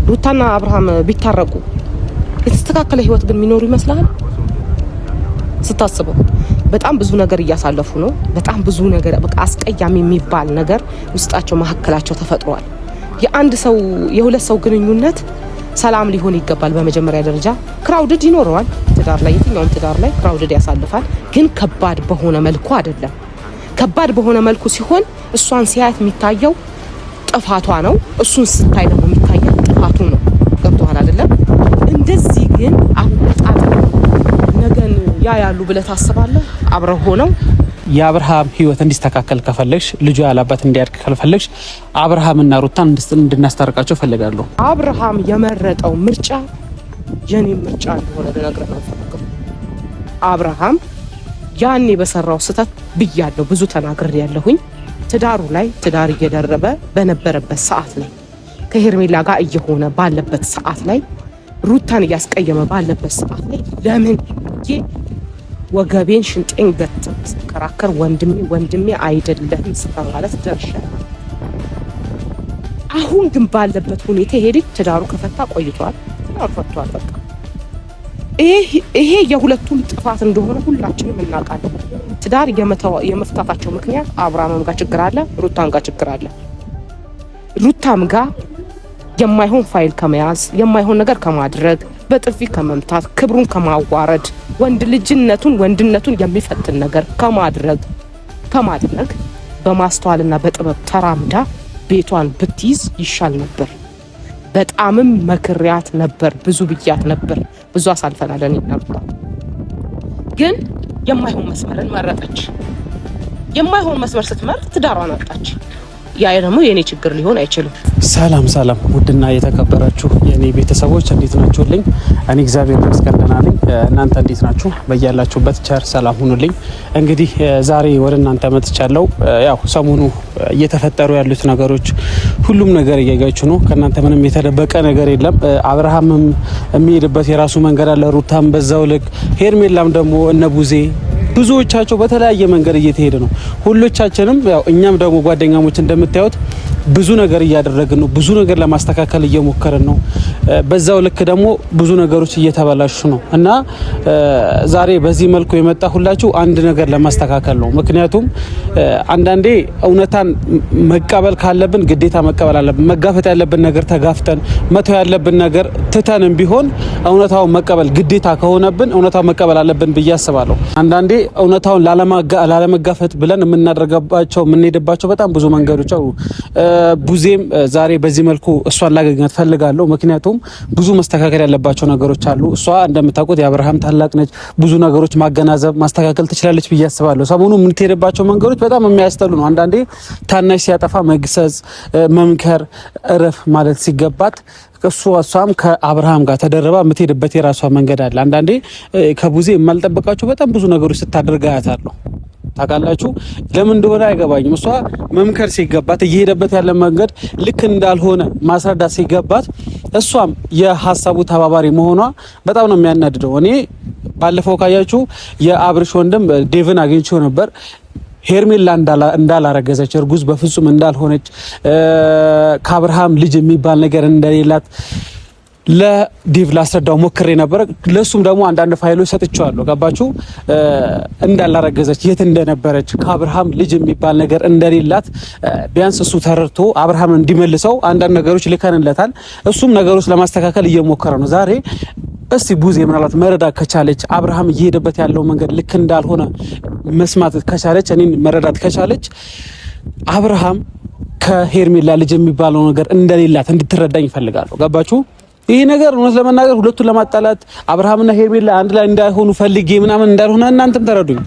ሩታና አብርሃም ቢታረቁ የተስተካከለ ህይወት ግን የሚኖሩ ይመስላል? ስታስበው በጣም ብዙ ነገር እያሳለፉ ነው። በጣም ብዙ ነገር በቃ አስቀያሚ የሚባል ነገር ውስጣቸው መሀከላቸው ተፈጥሯል። የአንድ ሰው የሁለት ሰው ግንኙነት ሰላም ሊሆን ይገባል። በመጀመሪያ ደረጃ ክራውድድ ይኖረዋል ትዳር ላይ፣ የትኛውም ትዳር ላይ ክራውድድ ያሳልፋል። ግን ከባድ በሆነ መልኩ አይደለም። ከባድ በሆነ መልኩ ሲሆን እሷን ሲያየት የሚታየው ጥፋቷ ነው፣ እሱን ስታይ ደግሞ የሚታየው ጥፋቱ ነው። ገብቶሃል አይደለም? እንደዚህ ግን አወጣጥ ነገን ያያሉ ብለህ ታስባለህ? አብረው ሆነው የአብርሃም ህይወት እንዲስተካከል ከፈለግሽ፣ ልጁ ያላባት እንዲያድግ ከፈለግሽ አብርሃምና ሩታን እንድናስታርቃቸው ፈልጋለሁ። አብርሃም የመረጠው ምርጫ የኔ ምርጫ እንደሆነ ልነግርህ ነው ፈልገው። አብርሃም ያኔ በሰራው ስህተት ብያለሁ፣ ብዙ ተናግሬያለሁኝ። ትዳሩ ላይ ትዳር እየደረበ በነበረበት ሰዓት ላይ ከሄርሜላ ጋር እየሆነ ባለበት ሰዓት ላይ ሩታን እያስቀየመ ባለበት ሰዓት ላይ ለምን ወገቤን ሽንጤን ገትር ስከራከር ወንድሜ አይደለም ማለት ደርሻለሁ። አሁን ግን ባለበት ሁኔታ ሄድ ትዳሩ ከፈታ ቆይቷል። ትዳሩ ፈቷል። በቃ ይሄ የሁለቱም ጥፋት እንደሆነ ሁላችንም እናውቃለን። ትዳር የመፍታታቸው ምክንያት አብርሃምም ጋር ችግር አለ፣ ሩታም ጋር ችግር አለ። ሩታም ጋር የማይሆን ፋይል ከመያዝ የማይሆን ነገር ከማድረግ በጥፊ ከመምታት ክብሩን ከማዋረድ ወንድነቱን የሚፈትን ነገር ከማድረግ በማስተዋልና በጥበብ ተራምዳ ቤቷን ብትይዝ ይሻል ነበር። በጣምም መክሪያት ነበር፣ ብዙ ብያት ነበር፣ ብዙ አሳልፈናል። እኔና ሩታ ግን የማይሆን መስመርን መረጠች። የማይሆን መስመር ስትመርጥ ትዳሯን አጣች። ያ ደግሞ የኔ ችግር ሊሆን አይችልም። ሰላም ውድና የተከበራችሁ የኔ ቤተሰቦች እንዴት ናችሁልኝ? እኔ እግዚአብሔር ይመስገን ደህና ነኝ። እናንተ እንዴት ናችሁ? በያላችሁበት ቸር ሰላም ሁኑልኝ። እንግዲህ ዛሬ ወደ እናንተ መጥቻለሁ። ያው ሰሞኑ እየተፈጠሩ ያሉት ነገሮች ሁሉም ነገር እያያችሁ ነው። ከእናንተ ምንም የተደበቀ ነገር የለም። አብርሃምም የሚሄድበት የራሱ መንገድ አለ፣ ሩታም በዛው ልክ፣ ሄርሜላም ደግሞ እነ ቡዜ ብዙዎቻቸው በተለያየ መንገድ እየተሄደ ነው። ሁሎቻችንም ያው እኛም ደግሞ ጓደኛሞች እንደምታዩት ብዙ ነገር እያደረግን ነው። ብዙ ነገር ለማስተካከል እየሞከርን ነው። በዛው ልክ ደግሞ ብዙ ነገሮች እየተበላሹ ነው እና ዛሬ በዚህ መልኩ የመጣ ሁላችሁ አንድ ነገር ለማስተካከል ነው። ምክንያቱም አንዳንዴ እውነታን መቀበል ካለብን ግዴታ መቀበል አለብን። መጋፈጥ ያለብን ነገር ተጋፍተን መተው ያለብን ነገር ትተንም ቢሆን እውነታውን መቀበል ግዴታ ከሆነብን እውነታውን መቀበል አለብን ብዬ አስባለሁ። አንዳንዴ እውነታውን ላለመጋፈጥ ብለን የምንሄድባቸው በጣም ብዙ መንገዶች አሉ። ቡዜም ዛሬ በዚህ መልኩ እሷን ላገኛት ፈልጋለሁ። ምክንያቱም ብዙ መስተካከል ያለባቸው ነገሮች አሉ። እሷ እንደምታውቁት የአብርሃም ታላቅ ነች። ብዙ ነገሮች ማገናዘብ ማስተካከል ትችላለች ብዬ አስባለሁ። ሰሞኑ የምትሄድባቸው መንገዶች በጣም የሚያስጠሉ ነው። አንዳንዴ ታናሽ ሲያጠፋ መግሰጽ፣ መምከር፣ እረፍ ማለት ሲገባት እሷም ከአብርሃም ጋር ተደረባ የምትሄድበት የራሷ መንገድ አለ። አንዳንዴ ከቡዜ የማልጠበቃቸው በጣም ብዙ ነገሮች ስታደርግ አያታለሁ። ታውቃላችሁ ለምን እንደሆነ አይገባኝም። እሷ መምከር ሲገባት እየሄደበት ያለ መንገድ ልክ እንዳልሆነ ማስረዳት ሲገባት እሷም የሀሳቡ ተባባሪ መሆኗ በጣም ነው የሚያናድደው። እኔ ባለፈው ካያችሁ የአብርሽ ወንድም ዴቭን አግኝቼው ነበር። ሄርሜላ እንዳላረገዘች እርጉዝ በፍጹም እንዳልሆነች ከአብርሃም ልጅ የሚባል ነገር እንደሌላት ለዲቭ ላስረዳው ሞክሬ ነበር። ለሱም ደግሞ አንዳንድ ፋይሎች ሰጥቼዋለሁ። ገባችሁ? እንዳላረገዘች የት እንደነበረች ከአብርሃም ልጅ የሚባል ነገር እንደሌላት ቢያንስ እሱ ተረድቶ አብርሃም እንዲመልሰው አንዳንድ ነገሮች ልከንለታል። እሱም ነገሮች ለማስተካከል እየሞከረ ነው። ዛሬ እስቲ ቡዜ ምናልባት መረዳት ከቻለች አብርሃም እየሄደበት ያለው መንገድ ልክ እንዳልሆነ መስማት ከቻለች እኔን መረዳት ከቻለች አብርሃም ከሄርሜላ ልጅ የሚባለው ነገር እንደሌላት እንድትረዳኝ ይፈልጋለሁ። ገባችሁ? ይሄ ነገር እውነት ለመናገር ሁለቱን ለማጣላት አብርሃምና ሄርሜላ አንድ ላይ እንዳይሆኑ ፈልጌ ምናምን እንዳልሆነ እናንተም ተረዱኝ።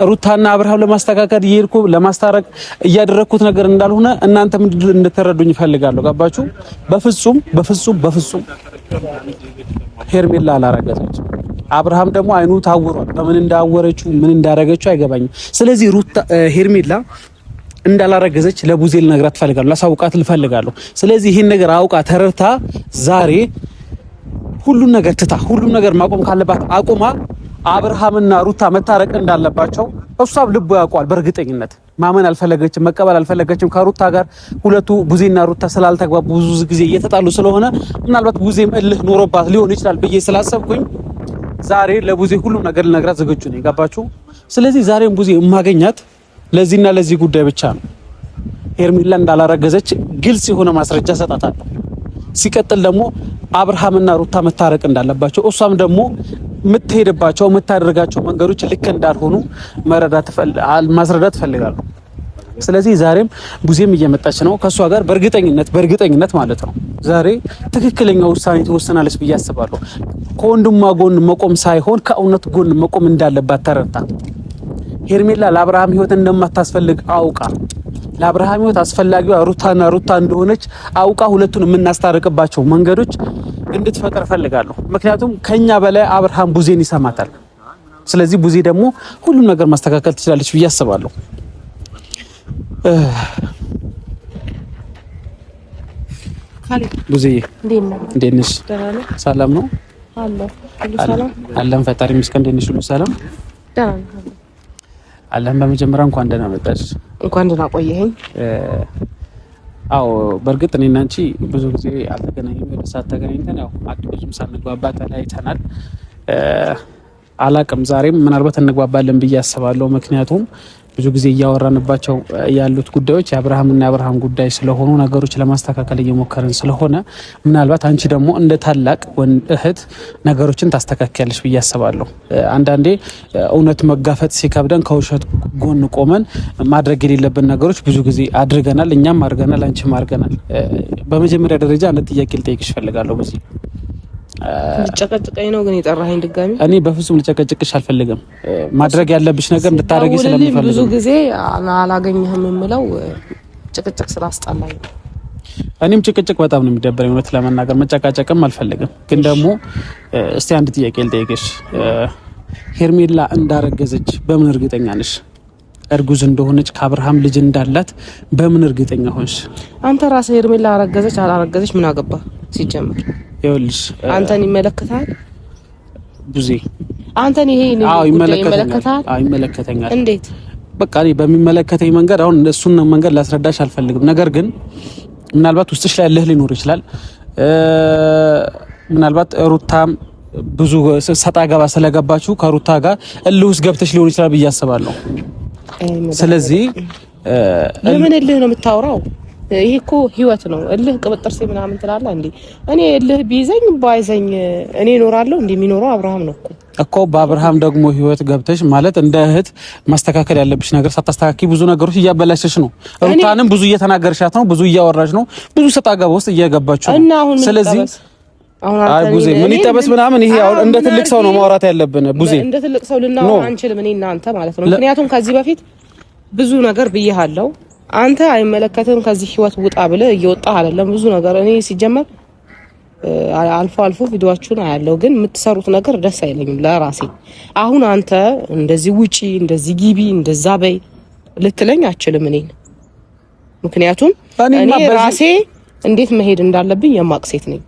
ሩታና አብርሃም ለማስተካከል እየሄድኩ ለማስታረቅ እያደረኩት ነገር እንዳልሆነ እናንተም እንድትረዱኝ ይፈልጋለሁ። ገባችሁ? በፍጹም ሄርሜላ አላረገዘችም። አብርሃም ደግሞ አይኑ ታውሯል። በምን እንዳወረችው ምን እንዳረገችው አይገባኝም። ስለዚህ ሄርሜላ እንዳላረገዘች ለቡዜ ልነግራት ፈልጋለሁ፣ ላሳውቃት ልፈልጋለሁ። ስለዚህ ይሄን ነገር አውቃ ተረድታ ዛሬ ሁሉን ነገር ትታ ሁሉን ነገር ማቆም ካለባት አቁማ አብርሃምና ሩታ መታረቅ እንዳለባቸው እሷም ልቡ ያውቀዋል በእርግጠኝነት። ማመን አልፈለገችም፣ መቀበል አልፈለገችም ከሩታ ጋር። ሁለቱ ቡዜና ሩታ ስላልተግባቡ ብዙ ጊዜ እየተጣሉ ስለሆነ ምናልባት ቡዜም እልህ ኖሮባት ሊሆን ይችላል ብዬ ስላሰብኩኝ ዛሬ ለቡዜ ሁሉም ነገር ልነግራት ዝግጁ ነኝ። ገባችሁ? ስለዚህ ዛሬም ቡዜ የማገኛት ለዚህና ለዚህ ጉዳይ ብቻ ነው። ሄርሜላ እንዳላረገዘች ግልጽ የሆነ ማስረጃ ሰጣታለሁ። ሲቀጥል ደግሞ አብርሃምና ሩታ መታረቅ እንዳለባቸው እሷም ደግሞ የምትሄድባቸው የምታደርጋቸው መንገዶች ልክ እንዳልሆኑ ማስረዳት እፈልጋለሁ። ስለዚህ ዛሬም ቡዜም እየመጣች ነው ከሷ ጋር በእርግጠኝነት ማለት ነው ዛሬ ትክክለኛ ውሳኔ ትወስናለች ብዬ አስባለሁ። ከወንድሟ ጎን መቆም ሳይሆን ከእውነት ጎን መቆም እንዳለባት ተረድታ ሄርሜላ ለአብርሃም ህይወት እንደማታስፈልግ አውቃ ለአብርሃም ህይወት አስፈላጊዋ ሩታ እንደሆነች አውቃ ሁለቱን የምናስታርቅባቸው መንገዶች እንድትፈጠር ፈልጋለሁ። ምክንያቱም ከኛ በላይ አብርሃም ቡዜን ይሰማታል። ስለዚህ ቡዜ ደግሞ ሁሉም ነገር ማስተካከል ትችላለች ብዬ አስባለሁ። ቡዜ እንዴት ነሽ? ሰላም ነው አለን። ፈጣሪ ይመስገን። እንዴት ነሽ? ሁሉ ሰላም አለን። በመጀመሪያ እንኳን ደህና መጣሽ። እንኳን ደህና ቆየኸኝ። አዎ በእርግጥ እኔና አንቺ ብዙ ጊዜ አልተገናኘንም። ወደ ሰዓት ተገናኝተን ያው ብዙም ሳንግባባ ተለያይተናል። አላቅም ዛሬም ምናልባት እንግባባለን ብዬ አስባለሁ። ምክንያቱም ብዙ ጊዜ እያወራንባቸው ያሉት ጉዳዮች የአብርሃምና የአብርሃም ጉዳይ ስለሆኑ ነገሮች ለማስተካከል እየሞከርን ስለሆነ ምናልባት አንቺ ደግሞ እንደ ታላቅ እህት ነገሮችን ታስተካክያለሽ ብዬ አስባለሁ። አንዳንዴ እውነት መጋፈጥ ሲከብደን ከውሸት ጎን ቆመን ማድረግ የሌለብን ነገሮች ብዙ ጊዜ አድርገናል። እኛም አድርገናል፣ አንቺም አድርገናል። በመጀመሪያ ደረጃ አንድ ጥያቄ ልጠይቅሽ እፈልጋለሁ። በዚህ ልጨቀጭቀኝ ነው ግን የጠራኸኝ ድጋሚ? እኔ በፍጹም ልጨቀጭቅሽ አልፈልግም። ማድረግ ያለብሽ ነገር እንድታረጊ ስለምፈልግ ብዙ ጊዜ አላገኘህም የምለው ጭቅጭቅ ስላስጠላኝ ነው። እኔም ጭቅጭቅ በጣም ነው የሚደበረኝ እውነት ለመናገር መጨቃጨቅም አልፈልግም። ግን ደግሞ እስቲ አንድ ጥያቄ ልጠይቅሽ። ሄርሜላ እንዳረገዘች በምን እርግጠኛ ነሽ? እርጉዝ እንደሆነች ከአብርሃም ልጅ እንዳላት በምን እርግጠኛ ሆንሽ? አንተ ራስህ ሄርሜላ አረገዘች አላረገዘች ምን አገባ ሲጀምር? ይኸውልሽ አንተን ይመለከታል ቡዜ? አንተን ይሄ ይመለከታል? ይመለከተኛል። እንዴት? በቃ እኔ በሚመለከተኝ መንገድ አሁን እሱን መንገድ ላስረዳሽ አልፈልግም። ነገር ግን ምናልባት ውስጥሽ ላይ እልህ ሊኖር ይችላል። ምናልባት ሩታም ብዙ ሰጣ ገባ ስለገባችሁ ከሩታ ጋር እልህ ውስጥ ገብተሽ ሊሆን ይችላል ብዬ አስባለሁ። ስለዚህ ለምን እልህ ነው የምታወራው? ይሄ እኮ ህይወት ነው። እልህ ቅብጥር ሲ ምናምን ትላለህ እንዴ? እኔ እልህ ቢይዘኝ ባይዘኝ እኔ እኖራለሁ እንዴ? የሚኖረው አብርሃም ነው እኮ በአብርሃም ደግሞ ህይወት ገብተሽ ማለት እንደ እህት ማስተካከል ያለብሽ ነገር ሳታስተካክይ ብዙ ነገሮች እያበላሸሽ ነው። ሩታንም ብዙ እየተናገርሻት ነው፣ ብዙ እያወራሽ ነው፣ ብዙ ሰጣ ገባ ውስጥ እየገባችሁ ነው። ስለዚህ አይ ቡዜ ምን ይጠበስ ምናምን ይሄ አሁን እንደ ትልቅ ሰው ነው ማውራት ያለብን። ቡዜ እንደ ትልቅ ሰው ልናወራ አንችልም እኔ እና አንተ ማለት ነው። ምክንያቱም ከዚህ በፊት ብዙ ነገር ብዬሃለሁ። አንተ አይመለከትም ከዚህ ህይወት ውጣ ብለህ እየወጣህ አይደለም ብዙ ነገር። እኔ ሲጀመር አልፎ አልፎ ቪዲዮአችሁን አያለው፣ ግን የምትሰሩት ነገር ደስ አይለኝም ለራሴ። አሁን አንተ እንደዚህ ውጪ፣ እንደዚህ ግቢ፣ እንደዛ በይ ልትለኝ አችልም እኔን። ምክንያቱም እኔ ራሴ እንዴት መሄድ እንዳለብኝ የማቅ ሴት ነኝ።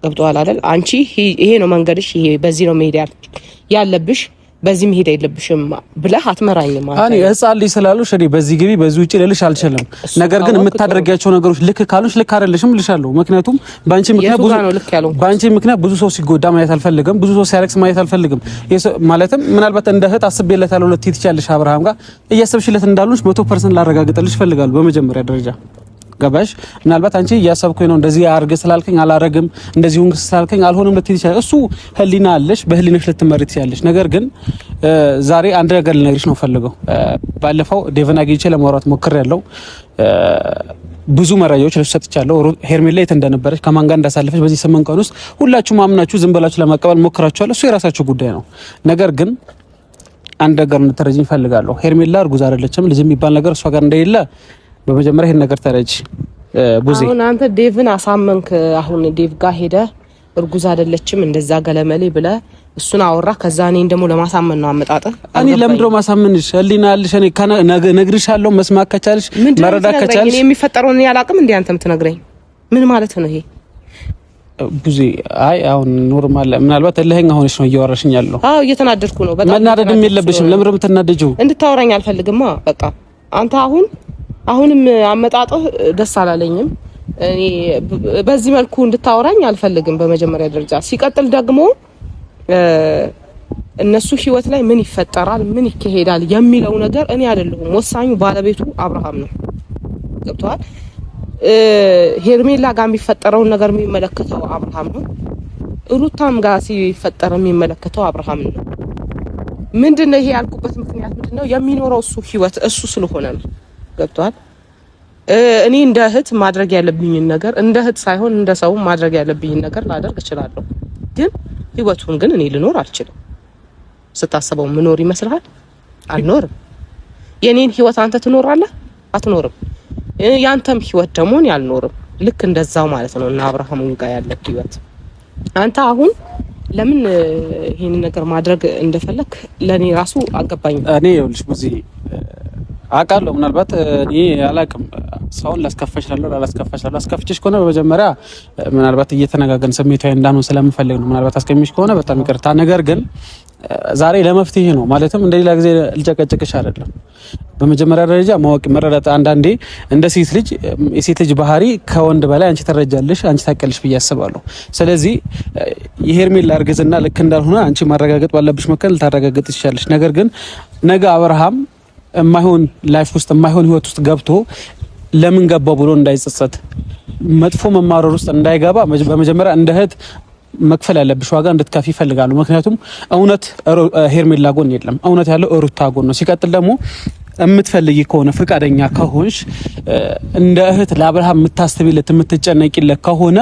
ገብቶሃል አይደል? አንቺ ይሄ ነው መንገድሽ፣ ይሄ በዚህ ነው መሄድ ያለብሽ፣ በዚህ መሄድ አይለብሽም ብለህ አትመራኝም ማለት ነው። እኔ ህፃን ልጅ ስላሉሽ እኔ በዚህ ግቢ በዚህ ውጪ ልልሽ አልችልም። ነገር ግን የምታደርጊያቸው ነገሮች ልክ ካሉሽ ልክ አይደለሽም ልሻለሁ። ምክንያቱም ባንቺ ምክንያት ብዙ ሰው ሲጎዳ ማየት አልፈልግም። ብዙ ሰው ሲያለቅስ ማየት አልፈልግም። ማለትም ምናልባት እንደ እህት አስቤለታለሁ ልትይ ትችያለሽ። አብርሃም ጋር እያሰብሽለት እንዳሉሽ 100% ላረጋግጥልሽ ፈልጋለሁ በመጀመሪያ ደረጃ ገባሽ? ምናልባት አንቺ እያሰብኩኝ ነው እንደዚህ አርገ ስላልከኝ አላረግም፣ እንደዚህ ሁን ስላልከኝ አልሆንም ልትይ ትችያለሽ። እሱ ህሊና አለሽ፣ በህሊናሽ ልትመሪ ትችያለሽ። ነገር ግን ዛሬ አንድ ነገር ልነግርሽ ነው ፈልገው። ባለፈው ዴቭን አግኝቼ ለማውራት ሞክሬያለሁ። ብዙ መረጃዎች ሰጥቻለሁ። ሄርሜላ የት እንደነበረች ከማን ጋር እንዳሳለፈች በዚህ 8 ቀን ውስጥ ሁላችሁም አምናችሁ ዝም ብላችሁ ለመቀበል ሞክራችኋል። እሱ የራሳችሁ ጉዳይ ነው። ነገር ግን አንድ ነገር እንድትረጂኝ ፈልጋለሁ። ሄርሜላ እርጉዝ አይደለችም። ልጅ የሚባል ነገር እሷ ጋር እንደሌለ በመጀመሪያ ይሄን ነገር ተረጂ ቡዜ። አሁን አንተ ዴቭን አሳመንክ። አሁን ዴቭ ጋር ሄደህ እርጉዝ አይደለችም እንደዛ ገለመሌ ብለህ እሱን አወራ። ከዛ እኔን ደግሞ ለማሳመን ነው አመጣጥህ። እኔ ለምንድን ነው ማሳመንሽ? ህሊና አለሽ። እኔ ነግርሻለሁ። መስማት ከቻልሽ መረዳት ከቻልሽ እኔ የሚፈጠረው እኔ አላቅም እንዴ አንተ የምትነግረኝ ምን ማለት ነው ይሄ? ቡዜ አይ አሁን ኖርማል ምናልባት እልህኛ ሆነሽ ነው እያወራሽኝ ያለው። አዎ እየተናደድኩ ነው በጣም። መናደድም የለብሽም። ለምን የምትናደጂው? እንድታወራኝ አልፈልግማ በቃ አንተ አሁንም አመጣጥህ ደስ አላለኝም። እኔ በዚህ መልኩ እንድታወራኝ አልፈልግም በመጀመሪያ ደረጃ። ሲቀጥል ደግሞ እነሱ ህይወት ላይ ምን ይፈጠራል ምን ይካሄዳል የሚለው ነገር እኔ አይደለሁም ወሳኙ፣ ባለቤቱ አብርሃም ነው። ገብቷል? ሄርሜላ ጋር የሚፈጠረውን ነገር የሚመለከተው አብርሃም ነው። ሩታም ጋር ሲፈጠር የሚመለከተው አብርሃም ነው። ምንድነው ይሄ ያልኩበት ምክንያት ምንድነው? የሚኖረው እሱ ህይወት እሱ ስለሆነ ነው። ገብቷል? እኔ እንደ እህት ማድረግ ያለብኝን ነገር እንደ እህት ሳይሆን እንደ ሰው ማድረግ ያለብኝን ነገር ላደርግ እችላለሁ። ግን ህይወቱን ግን እኔ ልኖር አልችልም። ስታስበው ምኖር ይመስልሃል? አልኖርም። የኔን ህይወት አንተ ትኖራለህ? አትኖርም። ያንተም ህይወት ደግሞ እኔ አልኖርም። ልክ እንደዛው ማለት ነው እና አብርሃም ጋር ያለ ህይወት አንተ አሁን ለምን ይሄን ነገር ማድረግ እንደፈለክ ለኔ ራሱ አልገባኝም። እኔ ይኸውልሽ ብዙ አውቃለሁ። ምናልባት እኔ አላውቅም ሰውን ላስከፋሽላለሁ ላስከፋሽላለሁ። አስከፍችሽ ከሆነ በመጀመሪያ ምናልባት እየተነጋገርን ስሜታዊ እንዳንሆን ስለምፈልግ ነው። ምናልባት አስከሚሽ ከሆነ በጣም ይቅርታ። ነገር ግን ዛሬ ለመፍትሄ ነው ማለትም እንደሌላ ጊዜ ልጨቀጨቅሽ አይደለም። በመጀመሪያ ደረጃ ማወቅ መረዳት፣ አንዳንዴ እንደ ሴት ልጅ የሴት ልጅ ባህሪ ከወንድ በላይ አንቺ ተረጃለሽ፣ አንቺ ታቀልሽ ብዬ አስባለሁ። ስለዚህ የሄርሜላ እርግዝና ልክ እንዳልሆነ አንቺ ማረጋገጥ ባለብሽ መከን ልታረጋግጥ ትችላለሽ። ነገር ግን ነገ አብርሃም የማይሆን ላይፍ ውስጥ የማይሆን ህይወት ውስጥ ገብቶ ለምን ገባው ብሎ እንዳይጸጸት መጥፎ መማረር ውስጥ እንዳይገባ በመጀመሪያ እንደ እህት መክፈል ያለብሽ ዋጋ እንድትከፊ ይፈልጋሉ። ምክንያቱም እውነት ሄርሜላ ጎን የለም፣ እውነት ያለው ሩታ ጎን ነው። ሲቀጥል ደግሞ የምትፈልጊ ከሆነ ፍቃደኛ ከሆንሽ እንደ እህት ለአብርሃም የምታስተቢለት የምትጨነቂለት ከሆነ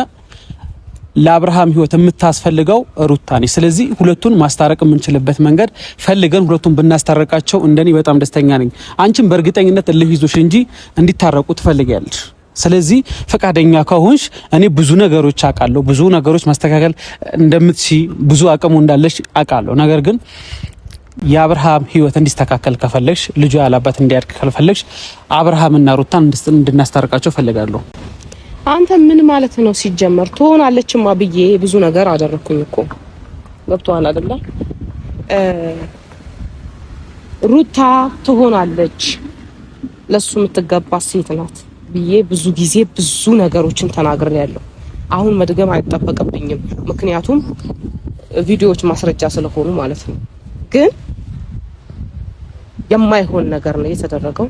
ለአብርሃም ህይወት የምታስፈልገው ሩታ ነች። ስለዚህ ሁለቱን ማስታረቅ የምንችልበት መንገድ ፈልገን ሁለቱን ብናስታረቃቸው እንደኔ በጣም ደስተኛ ነኝ። አንቺም በእርግጠኝነት እልህ ይዞሽ እንጂ እንዲታረቁ ትፈልጊያለሽ። ስለዚህ ፈቃደኛ ከሆንሽ እኔ ብዙ ነገሮች አውቃለሁ፣ ብዙ ነገሮች ማስተካከል እንደምትችይ ብዙ አቅሙ እንዳለሽ አውቃለሁ። ነገር ግን የአብርሃም ህይወት እንዲስተካከል ከፈለግሽ፣ ልጁ ያላባት እንዲያድግ ከፈለግሽ አብርሃምና ሩታን እንድናስታርቃቸው ፈልጋለሁ። አንተ ምን ማለት ነው? ሲጀመር ትሆናለችማ ብዬ ብዙ ነገር አደረኩኝ እኮ ገብቶሃል አይደለ? ሩታ ትሆናለች ለሱ የምትገባ ሴት ናት ብዬ ብዙ ጊዜ ብዙ ነገሮችን ተናግሬያለሁ። አሁን መድገም አይጠበቅብኝም፣ ምክንያቱም ቪዲዮዎች ማስረጃ ስለሆኑ ማለት ነው። ግን የማይሆን ነገር ነው የተደረገው።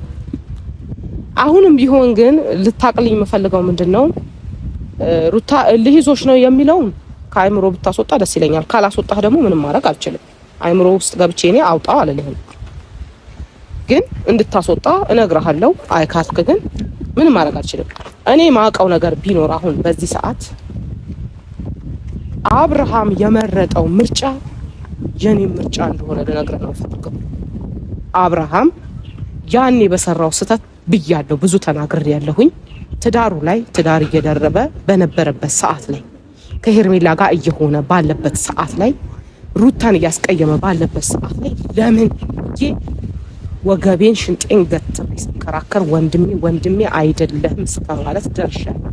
አሁንም ቢሆን ግን ልታቅልኝ የምፈልገው ምንድነው ሩታ ልሂዞች ነው የሚለው ከአይምሮ ብታስወጣ ደስ ይለኛል። ካላስወጣህ ደግሞ ምንም ማድረግ አልችልም። አይምሮ ውስጥ ገብቼ እኔ አውጣው አልልህም፣ ግን እንድታስወጣ እነግርሃለሁ። አይካትክ ግን ምንም ማድረግ አልችልም። እኔ ማውቀው ነገር ቢኖር አሁን በዚህ ሰዓት አብርሃም የመረጠው ምርጫ የኔ ምርጫ እንደሆነ ልነግርህ ነው ፈልገው። አብርሃም ያኔ በሰራው ስህተት ብያለሁ፣ ብዙ ተናግሬያለሁኝ። ትዳሩ ላይ ትዳር እየደረበ በነበረበት ሰዓት ላይ ከሄርሜላ ጋር እየሆነ ባለበት ሰዓት ላይ ሩታን እያስቀየመ ባለበት ሰዓት ላይ ለምን ወገቤን ሽንጤን ገትሬ ስከራከር ወንድሜ አይደለም እስከ ማለት ደርሻለሁ።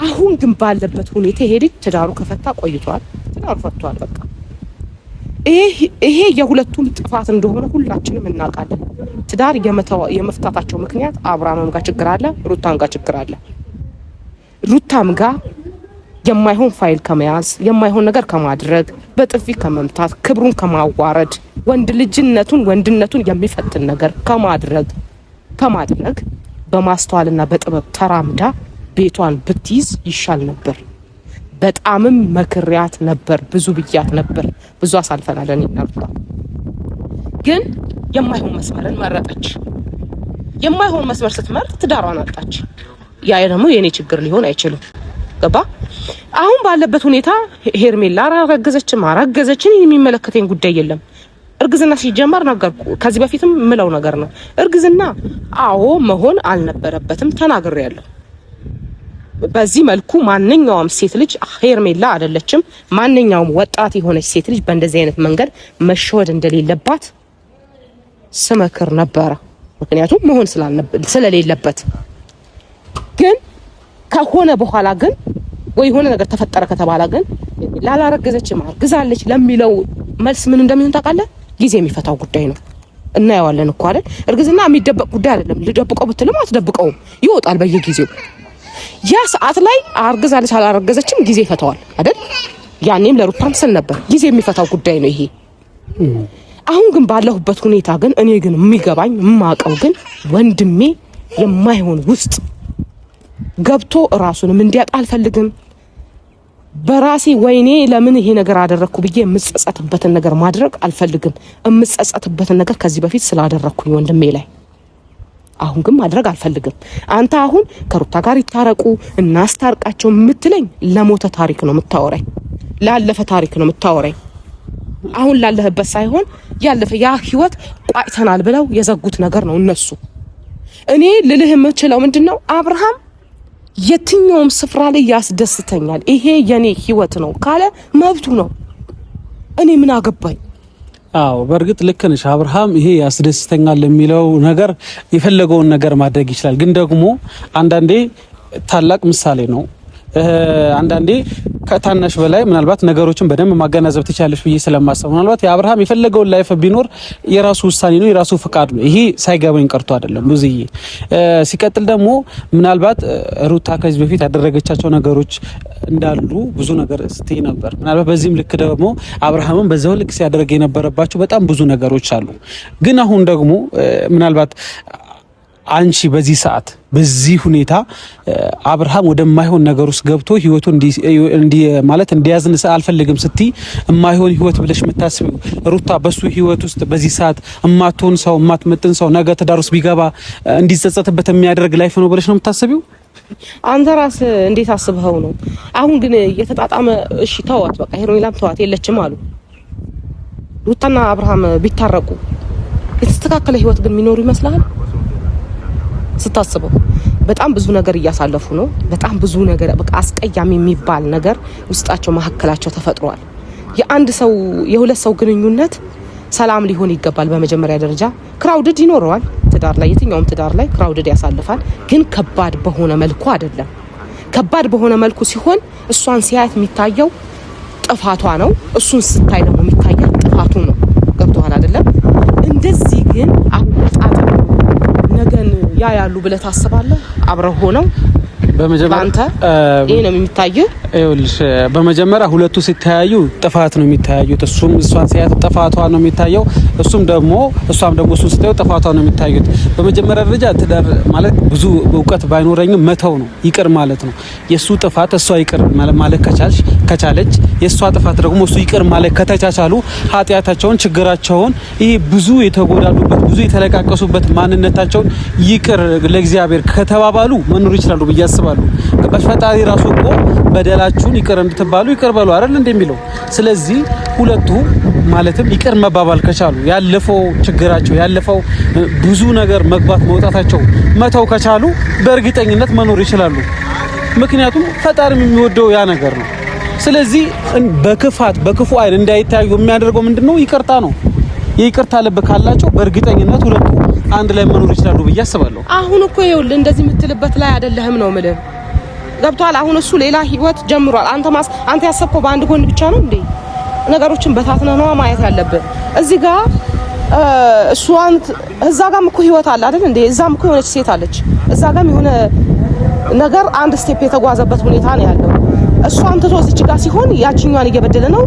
አሁን ግን ባለበት ሁኔታ ሄድ ትዳሩ ከፈታ ቆይቷል። ትዳሩ ፈቷል። በቃ ይሄ የሁለቱም ጥፋት እንደሆነ ሁላችንም እናውቃለን። ትዳር የመፍታታቸው ምክንያት አብርሃምም ጋር ችግር አለ፣ ሩታም ጋር ችግር አለ። ሩታም ጋር የማይሆን ፋይል ከመያዝ የማይሆን ነገር ከማድረግ በጥፊ ከመምታት ክብሩን ከማዋረድ ወንድነቱን የሚፈትን ነገር ከማድረግ በማስተዋልና በጥበብ ተራምዳ ቤቷን ብትይዝ ይሻል ነበር። በጣምም መክሪያት ነበር፣ ብዙ ብያት ነበር፣ ብዙ አሳልፈናል። እኔና ሩታ ግን የማይሆን መስመርን መረጠች። የማይሆን መስመር ስትመርጥ ትዳሯን አጣች። ያ ደግሞ የኔ ችግር ሊሆን አይችልም። ገባ? አሁን ባለበት ሁኔታ ሄርሜላ አረገዘችን የሚመለከተኝ ጉዳይ የለም። እርግዝና ሲጀመር ነገርኩ፣ ከዚህ በፊትም ምለው ነገር ነው። እርግዝና አዎ መሆን አልነበረበትም፣ ተናግሬያለሁ። በዚህ መልኩ ማንኛውም ሴት ልጅ ሄርሜላ አይደለችም፣ ማንኛውም ወጣት የሆነች ሴት ልጅ በእንደዚህ አይነት መንገድ መሸወድ እንደሌለባት ስመክር ነበረ። ምክንያቱም መሆን ስለሌለበት ግን ከሆነ በኋላ ግን ወይ የሆነ ነገር ተፈጠረ ከተባለ ግን ላላረገዘችም አርግዛለች ለሚለው መልስ ምን እንደሚሆን ታውቃለህ? ጊዜ የሚፈታው ጉዳይ ነው። እናየዋለን እኮ አይደል? እርግዝና የሚደበቅ ጉዳይ አይደለም። ልደብቀው ብትልም አትደብቀውም፣ ይወጣል በየጊዜው። ያ ሰዓት ላይ አርግዛለች አላረገዘችም ጊዜ ይፈታዋል አይደል? ያኔም ለሩታም ስል ነበር ጊዜ የሚፈታው ጉዳይ ነው ይሄ። አሁን ግን ባለሁበት ሁኔታ ግን እኔ ግን የሚገባኝ የማውቀው ግን ወንድሜ የማይሆን ውስጥ ገብቶ ራሱንም እንዲያጣ አልፈልግም። በራሴ ወይኔ ለምን ይሄ ነገር አደረኩ ብዬ የምጸጸትበትን ነገር ማድረግ አልፈልግም። የምጸጸትበትን ነገር ከዚህ በፊት ስላደረኩኝ ወንድሜ ላይ አሁን ግን ማድረግ አልፈልግም። አንተ አሁን ከሩታ ጋር ይታረቁ እናስታርቃቸው የምትለኝ ለሞተ ታሪክ ነው የምታወራኝ፣ ላለፈ ታሪክ ነው የምታወራኝ። አሁን ላለህበት ሳይሆን ያለፈ ያ ህይወት ቋጭተናል ብለው የዘጉት ነገር ነው እነሱ። እኔ ልልህ የምችለው ምንድነው አብርሃም የትኛውም ስፍራ ላይ ያስደስተኛል፣ ይሄ የኔ ህይወት ነው ካለ መብቱ ነው። እኔ ምን አገባኝ? አዎ በእርግጥ ልክ ነሽ። አብርሃም ይሄ ያስደስተኛል የሚለው ነገር የፈለገውን ነገር ማድረግ ይችላል። ግን ደግሞ አንዳንዴ ታላቅ ምሳሌ ነው፣ አንዳንዴ ከታናሽ በላይ ምናልባት ነገሮችን በደንብ ማገናዘብ ትችላለሽ ብዬ ስለማሰብ ምናልባት የአብርሃም የፈለገውን ላይፍ ቢኖር የራሱ ውሳኔ ነው፣ የራሱ ፍቃድ ነው። ይሄ ሳይገባኝ ቀርቶ አይደለም ብዙዬ። ሲቀጥል ደግሞ ምናልባት ሩታ ከዚህ በፊት ያደረገቻቸው ነገሮች እንዳሉ ብዙ ነገር ስትይ ነበር። ምናልባት በዚህም ልክ ደግሞ አብርሃምም በዛው ልክ ሲያደርግ የነበረባቸው በጣም ብዙ ነገሮች አሉ። ግን አሁን ደግሞ ምናልባት አንቺ በዚህ ሰዓት በዚህ ሁኔታ አብርሃም ወደማይሆን ነገር ውስጥ ገብቶ ህይወቱ እንዲያዝን አልፈልግም ስትይ የማይሆን ህይወት ብለሽ የምታስቢው ሩታ በሱ ህይወት ውስጥ በዚህ ሰዓት የማትሆን ሰው የማትመጥን ሰው ነገ ትዳር ውስጥ ቢገባ እንዲጸጸትበት የሚያደርግ ላይፍ ነው ብለሽ ነው የምታስቢው? አንተ ራስ እንዴት አስበኸው ነው? አሁን ግን የተጣጣመ እሺ ተዋት፣ በቃ ሄሮይላም ተዋት የለችም አሉ። ሩታና አብርሃም ቢታረቁ የተስተካከለ ህይወት ግን የሚኖሩ ይመስላል? ስታስበው በጣም ብዙ ነገር እያሳለፉ ነው። በጣም ብዙ ነገር በቃ አስቀያሚ የሚባል ነገር ውስጣቸው መሀከላቸው ተፈጥሯል። የአንድ ሰው የሁለት ሰው ግንኙነት ሰላም ሊሆን ይገባል። በመጀመሪያ ደረጃ ክራውድድ ይኖረዋል ትዳር ላይ፣ የትኛውም ትዳር ላይ ክራውድድ ያሳልፋል። ግን ከባድ በሆነ መልኩ አይደለም። ከባድ በሆነ መልኩ ሲሆን እሷን ሲያየት የሚታየው ጥፋቷ ነው፣ እሱን ስታይ ደግሞ የሚታየው ጥፋቱ ነው። ገብቶሃል አይደለም? እንደዚህ ግን አጣጣ ነገን ያ ያሉ ብለህ ታስባለህ? አብረው ሆነው በመጀመሪያ ይሄ ነው የሚታየው። ይኸውልሽ በመጀመሪያ ሁለቱ ሲተያዩ ጥፋት ነው የሚታዩት። እሱም እሷን ሲያት ጥፋቷ ነው የሚታየው፣ እሷም ደግሞ እሱን ሲታየው ጥፋቷ ነው የሚታዩት። በመጀመሪያ ደረጃ ትዳር ማለት ብዙ እውቀት ባይኖረኝም መተው ነው፣ ይቅር ማለት ነው። የሱ ጥፋት እሷ ይቅር ማለት ከቻለች፣ የሷ ጥፋት ደግሞ እሱ ይቅር ማለት ከተቻቻሉ ኃጢያታቸውን፣ ችግራቸውን ይሄ ብዙ የተጎዳዱበት ብዙ የተለቃቀሱበት ማንነታቸውን ይቅር ለእግዚአብሔር ከተባባሉ መኖር ይችላሉ ብዬ አስባለሁ። ገባሽ? ፈጣሪ ራሱ እኮ በደላችሁን ይቅር እንድትባሉ ይቅር በሉ አይደል እንደሚለው። ስለዚህ ሁለቱ ማለትም ይቅር መባባል ከቻሉ ያለፈው ችግራቸው ያለፈው ብዙ ነገር መግባት መውጣታቸው መተው ከቻሉ በእርግጠኝነት መኖር ይችላሉ። ምክንያቱም ፈጣሪም የሚወደው ያ ነገር ነው። ስለዚህ በክፋት በክፉ አይን እንዳይታዩ የሚያደርገው ምንድነው? ይቅርታ ነው። የይቅርታ ልብ ካላቸው በእርግጠኝነት ሁለቱ አንድ ላይ መኖር ይችላሉ ብዬ አስባለሁ። አሁን እኮ ይኸውልህ እንደዚህ የምትልበት ላይ አይደለህም ነው የምልህ። ገብቷል? አሁን እሱ ሌላ ህይወት ጀምሯል። አንተ ያሰብከው በአንድ ጎን ብቻ ነው እንዴ? ነገሮችን በታትነህ ነው ማየት ያለብህ። እዚህ ጋር እዛ ጋርም እኮ ህይወት አለ አይደል እንዴ? እዛም እኮ የሆነች ሴት አለች። እዛ ጋርም የሆነ ነገር አንድ ስቴፕ የተጓዘበት ሁኔታ ነው ያለው። እሱ አንተቶ እዚች ጋር ሲሆን ያቺኛዋን እየበደለ ነው።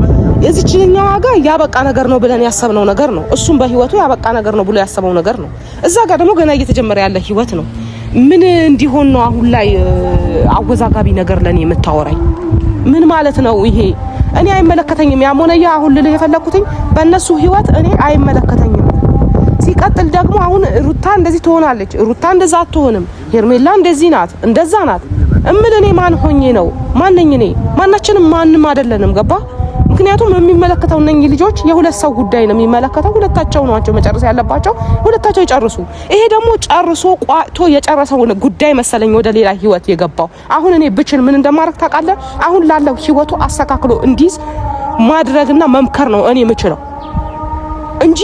የዚችኛዋ ጋር ያበቃ ነገር ነው ብለን ያሰብነው ነገር ነው። እሱም በህይወቱ ያበቃ ነገር ነው ብሎ ያሰበው ነገር ነው። እዛ ጋር ደግሞ ገና እየተጀመረ ያለ ህይወት ነው። ምን እንዲሆን ነው አሁን ላይ አወዛጋቢ ነገር ለኔ የምታወራኝ? ምን ማለት ነው ይሄ? እኔ አይመለከተኝም። ያሞነያ አሁን ልልህ የፈለኩትኝ በእነሱ ህይወት እኔ አይመለከተኝም። ሲቀጥል ደግሞ አሁን ሩታ እንደዚህ ትሆናለች፣ ሩታ እንደዛ አትሆንም፣ ሄርሜላ እንደዚህ ናት፣ እንደዛ ናት እምል እኔ ማን ሆኜ ነው? ማንኝ እኔ? ማናችንም ማንም አይደለንም። ገባ? ምክንያቱም የሚመለከተው እነኚህ ልጆች የሁለት ሰው ጉዳይ ነው የሚመለከተው። ሁለታቸው ናቸው መጨረስ ያለባቸው፣ ሁለታቸው ይጨርሱ። ይሄ ደግሞ ጨርሶ ቋቶ የጨረሰው ጉዳይ መሰለኝ ወደ ሌላ ህይወት የገባው። አሁን እኔ ብችል ምን እንደማረግ ታውቃለህ? አሁን ላለው ህይወቱ አስተካክሎ እንዲዝ ማድረግና መምከር ነው እኔ የምችለው እንጂ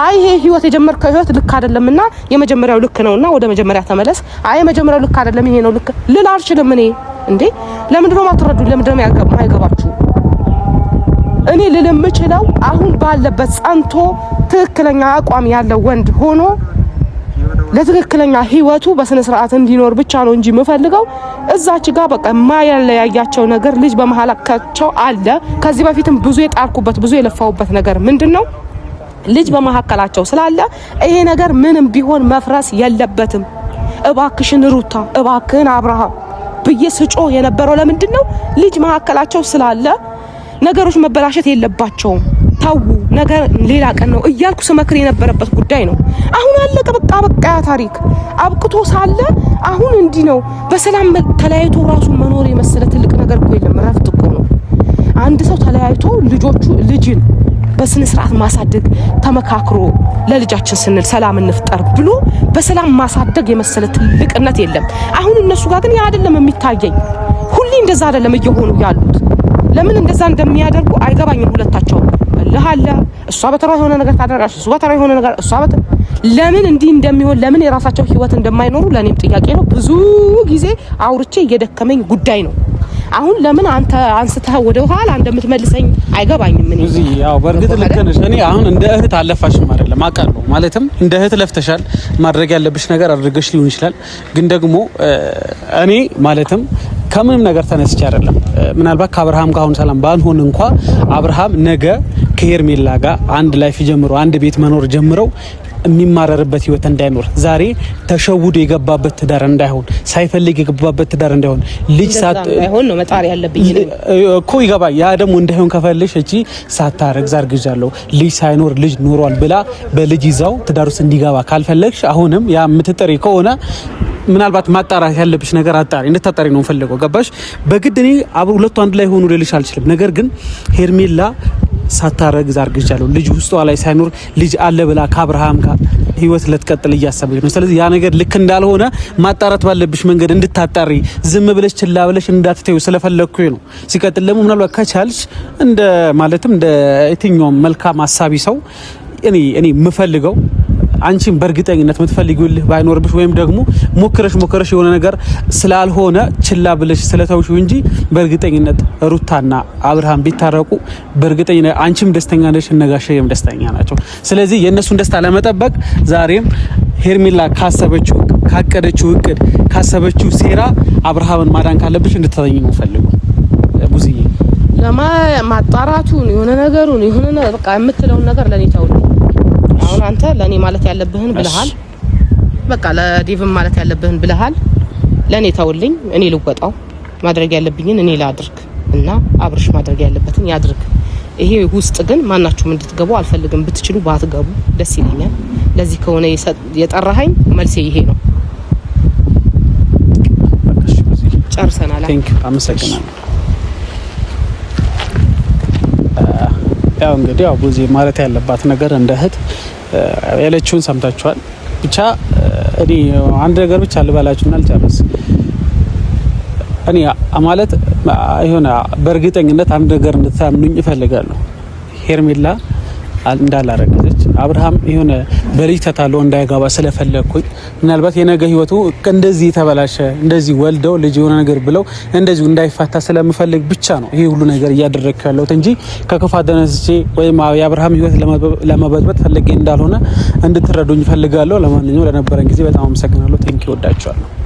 አይ ይሄ ህይወት የጀመርከው ህይወት ልክ አይደለምና የመጀመሪያው ልክ ነውና ወደ መጀመሪያ ተመለስ፣ አይ የመጀመሪያው ልክ አይደለም ይሄ ነው ልክ ልል አልችልም እኔ። እንዴ ለምንድን ነው የማትረዱ? ለምንድን ነው የማይገባችሁ? እኔ ልልም የምችለው አሁን ባለበት ጸንቶ ትክክለኛ አቋም ያለው ወንድ ሆኖ ለትክክለኛ ህይወቱ በስነ ስርዓት እንዲኖር ብቻ ነው እንጂ የምፈልገው እዛች ጋር በቃ ማያለያያቸው ነገር ልጅ በመሐላካቸው አለ። ከዚህ በፊትም ብዙ የጣርኩበት ብዙ የለፋውበት ነገር ምንድነው ልጅ በመሐከላቸው ስላለ ይሄ ነገር ምንም ቢሆን መፍረስ የለበትም። እባክሽን ሩታ እባክህን አብርሃም ብዬ ስጮ የነበረው ለምንድነው ልጅ መሐከላቸው ስላለ ነገሮች መበላሸት የለባቸውም። ታው ነገር ሌላ ቀን ነው እያልኩ ስመክር የነበረበት ጉዳይ ነው። አሁን አለቀ በቃ ታሪክ አብቅቶ ሳለ አሁን እንዲህ ነው። በሰላም ተለያይቶ ራሱ መኖር የመሰለ ትልቅ ነገር እኮ የለም። ረፍት እኮ ነው። አንድ ሰው ተለያይቶ ልጅን በስነ ስርዓት ማሳደግ ተመካክሮ ለልጃችን ስንል ሰላም እንፍጠር ብሎ በሰላም ማሳደግ የመሰለ ትልቅነት የለም። አሁን እነሱ ጋር ግን ያ አይደለም የሚታየኝ። ሁሌ እንደዛ አይደለም እየሆኑ ያሉት። ለምን እንደዛ እንደሚያደርጉ አይገባኝም። ሁለታቸው ለሃለ እሷ በተራ የሆነ ነገር ታደርጋለች፣ እሱ በተራ የሆነ ነገር እሷ ለምን እንዲህ እንደሚሆን ለምን የራሳቸው ህይወት እንደማይኖሩ ለኔም ጥያቄ ነው። ብዙ ጊዜ አውርቼ እየደከመኝ ጉዳይ ነው። አሁን ለምን አንተ አንስተህ ወደ ኋላ እንደምትመልሰኝ አይገባኝም። ምን እዚህ ያው በርግጥ ልክ ነሽ። እኔ አሁን እንደ እህት አለፋሽም አይደለም አውቃለሁ። ማለትም እንደ እህት ለፍተሻል። ማድረግ ያለብሽ ነገር አድርገሽ ሊሆን ይችላል። ግን ደግሞ እኔ ማለትም ከምንም ነገር ተነስቼ አይደለም። ምናልባት ከአብርሃም ጋር አሁን ሰላም ባንሆን እንኳን አብርሃም ነገ ከሄርሜላ ጋር አንድ ላይፍ ጀምሮ አንድ ቤት መኖር ጀምረው የሚማረርበት ህይወት እንዳይኖር ዛሬ ተሸውዶ የገባበት ትዳር እንዳይሆን ሳይፈልግ የገባበት ትዳር እንዳይሆን ልጅ ሳይሆን ነው መጣር ያለብኝ እኮ ይገባ። ያ ደግሞ እንዳይሆን ከፈልሽ እቺ ሳታረግ ዛርግጃለሁ ልጅ ሳይኖር ልጅ ኖሯል ብላ በልጅ ይዛው ትዳር ውስጥ እንዲገባ ካልፈለግሽ አሁንም ያ የምትጠሪ ከሆነ ምናልባት ማጣራት ያለብሽ ነገር አጣሪ እንድታጣሪ ነው ፈልገው ገባሽ። በግድ እኔ ሁለቱ አንድ ላይ ሆኑ ልልሽ አልችልም። ነገር ግን ሄርሜላ ሳታረግ ዛርግጃለሁ ልጅ ውስጧ ላይ ሳይኖር ልጅ አለ ብላ ከአብርሃም ጋር ህይወት ለተቀጥል እያሰበች ነው። ስለዚህ ያ ነገር ልክ እንዳልሆነ ማጣራት ባለብሽ መንገድ እንድታጣሪ ዝም ብለሽ ችላ ብለሽ እንዳትተዩ ስለፈለኩኝ ነው። ሲቀጥል ደግሞ ምናልባት ከቻልሽ እንደ ማለትም እንደ የትኛውም መልካም አሳቢ ሰው እኔ የምፈልገው አንቺን በእርግጠኝነት የምትፈልጊውልህ ባይኖርብሽ ወይም ደግሞ ሞክረሽ የሆነ ነገር ስላልሆነ ችላ ብለሽ ስለተውሽው እንጂ በእርግጠኝነት ሩታና አብርሃም ቢታረቁ በእርግጠኝነት አንቺም ደስተኛ ነሽ፣ እነጋሸየም ደስተኛ ናቸው። ስለዚህ የእነሱን ደስታ ለመጠበቅ ዛሬም ሄርሜላ ካሰበችው ካቀደችው እቅድ ካሰበችው ሴራ አብርሃምን ማዳን ካለብሽ እንድትተኝ ነው ፈልገው ቡዝዬ ለማጣራቱን የሆነ ነገሩን የሆነ በቃ የምትለውን ነገር ለኔ ታውል። አሁን አንተ ለኔ ማለት ያለብህን ብለሃል። በቃ ለዲቭም ማለት ያለብህን ብለሃል። ለኔ ታውልኝ። እኔ ልወጣው ማድረግ ያለብኝን እኔ ላድርግ እና አብርሽ ማድረግ ያለበትን ያድርግ። ይሄ ውስጥ ግን ማናችሁም እንድትገቡ አልፈልግም። ብትችሉ ባትገቡ ደስ ይለኛል። ለዚህ ከሆነ የጠራኸኝ መልሴ ይሄ ነው። ጨርሰናል። ቴንክ ዩ አመሰግናለሁ። ያው እንግዲህ ያው ቡዚ ማለት ያለባት ነገር እንደ እህት ያለችውን ሰምታችኋል። ብቻ እኔ አንድ ነገር ብቻ ልበላችሁና ልጨርስ። እኔ ማለት ይሆነ በእርግጠኝነት አንድ ነገር እንድታምኑኝ እፈልጋለሁ። ሄርሜላ እንዳላረገዘች አብርሃም የሆነ በልጅ ተታሎ እንዳይጋባ ስለፈለኩኝ ምናልባት የነገ ህይወቱ እንደዚህ ተበላሸ እንደዚህ ወልደው ልጅ የሆነ ነገር ብለው እንደዚህ እንዳይፋታ ስለምፈልግ ብቻ ነው ይሄ ሁሉ ነገር እያደረኩ ያለሁት እንጂ ከክፋት ተነስቼ ወይም የአብርሃም ህይወት ለመበጥበጥ ፈልጌ እንዳልሆነ እንድትረዱኝ ፈልጋለሁ። ለማንኛውም ለነበረን ጊዜ በጣም አመሰግናለሁ። ቴንኪው ወዳችኋለሁ።